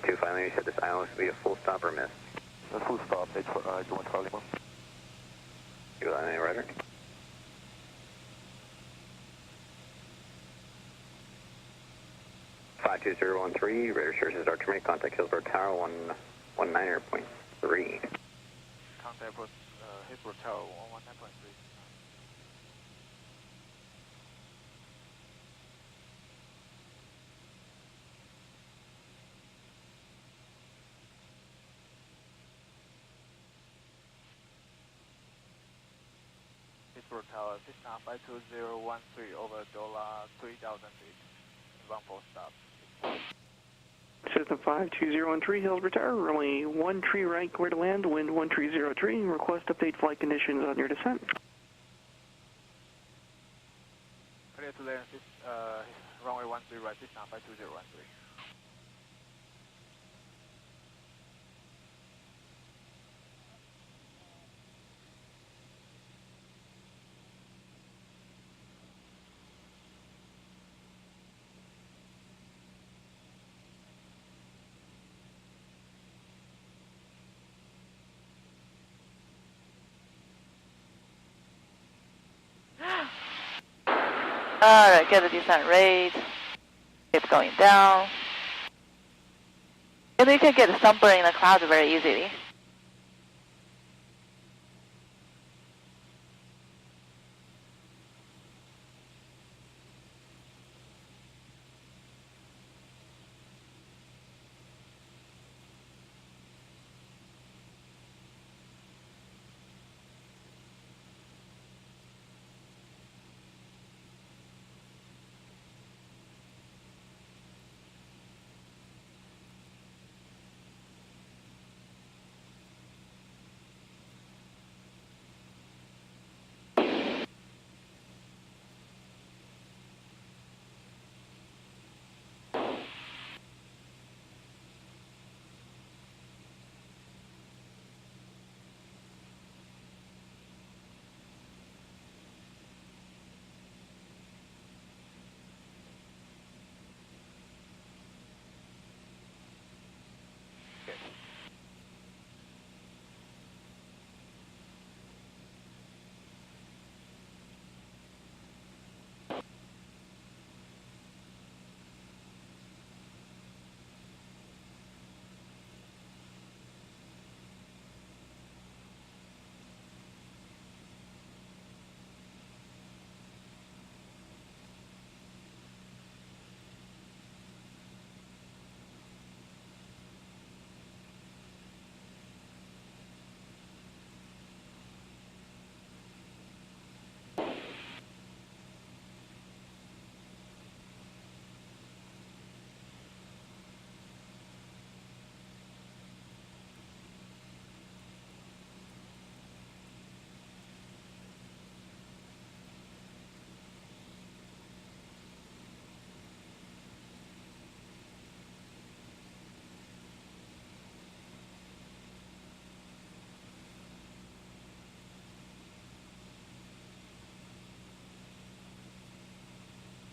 2 finally, you said this ILS will be a full stop or miss? A full stop, H for Joint Charlie 1. You got any rudder? Five 2013, radar sources are terminated. Contact Hillsboro Tower 119.3. Contact Hillsboro Tower 119.3. Hillsboro Tower, Cessna 52013 over $3,000 feet. Inbound full stop. Cessna 52013, Hillsboro Tower, runway 13 right, clear to land, wind 1303, request update flight conditions on your descent. Clear to land, runway 13 right, Cessna 52013. Alright, get the descent rate. Keep going down. And you can get sunburn in the clouds very easily.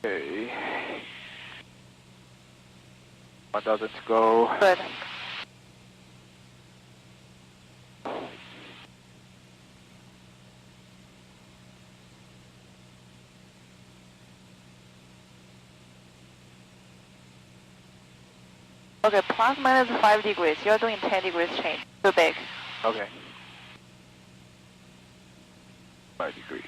Okay. 1,000 to go. Good. Okay, plus minus 5 degrees. You're doing 10 degrees change. Too big. Okay. 5 degrees.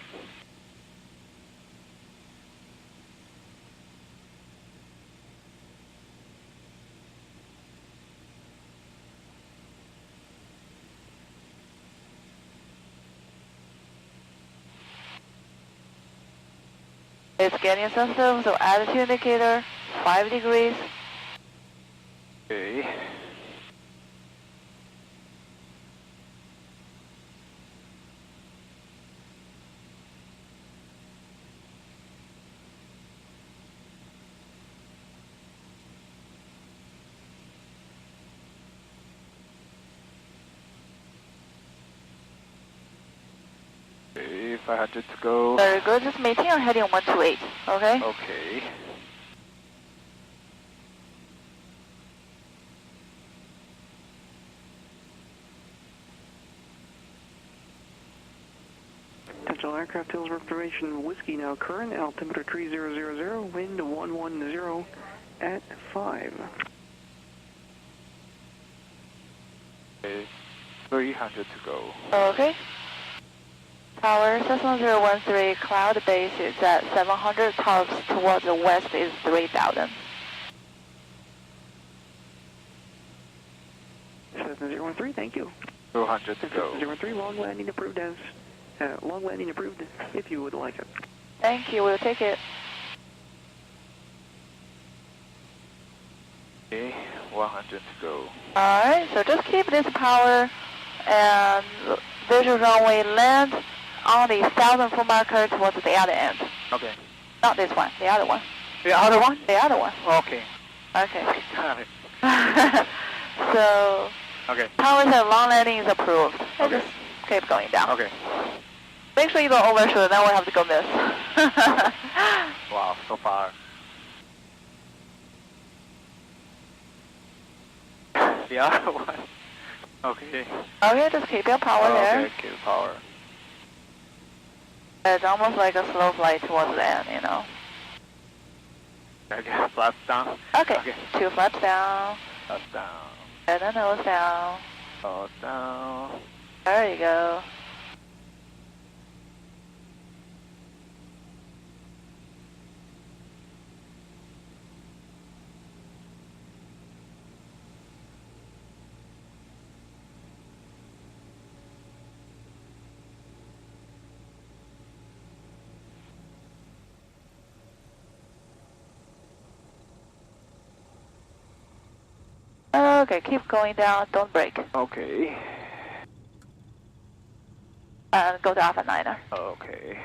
It's getting sensitive, so attitude indicator, 5 degrees. Okay. Okay, 500 to go. Very good. Just maintain your heading 128, okay? Okay. National Aircraft Hillsboro Observation Whiskey now current, altimeter 3000, wind 110 at 5. Okay, 300 to go. Okay. Tower, Cessna 013, cloud base is at 700, towards the west is 3000. Cessna 013, thank you. 200 to go. Cessna 03, long landing approved if you would like it. Thank you, we'll take it. Okay, 100 to go. Alright, so just keep this power and visual runway land on the 1000-foot marker towards the other end. Okay. Not this one, the other one. The other one? The other one. Okay. Okay. Got it. So, Okay. power and long landing is approved. And Okay. just keep going down. Okay. Make sure you don't overshoot, then we'll have to go miss. Wow, so far. The other one. Okay. Okay, just keep your power there. Okay, keep power. It's almost like a slow flight towards the end, you know. Okay, flaps down. Okay, Okay. 2 flaps down, Flaps down. and then nose down. Nose down. There you go. Okay, keep going down, don't break. Okay. And go to Alpha 9er. Okay.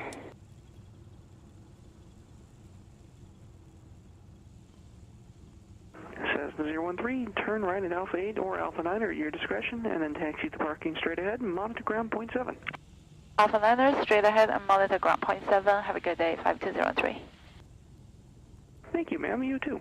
Cessna 013, turn right at Alpha 8 or Alpha 9 at your discretion, and then taxi to parking straight ahead and monitor ground point 7. Alpha 9er, straight ahead and monitor ground point 7. Have a good day, 5203. Thank you, ma'am. You too.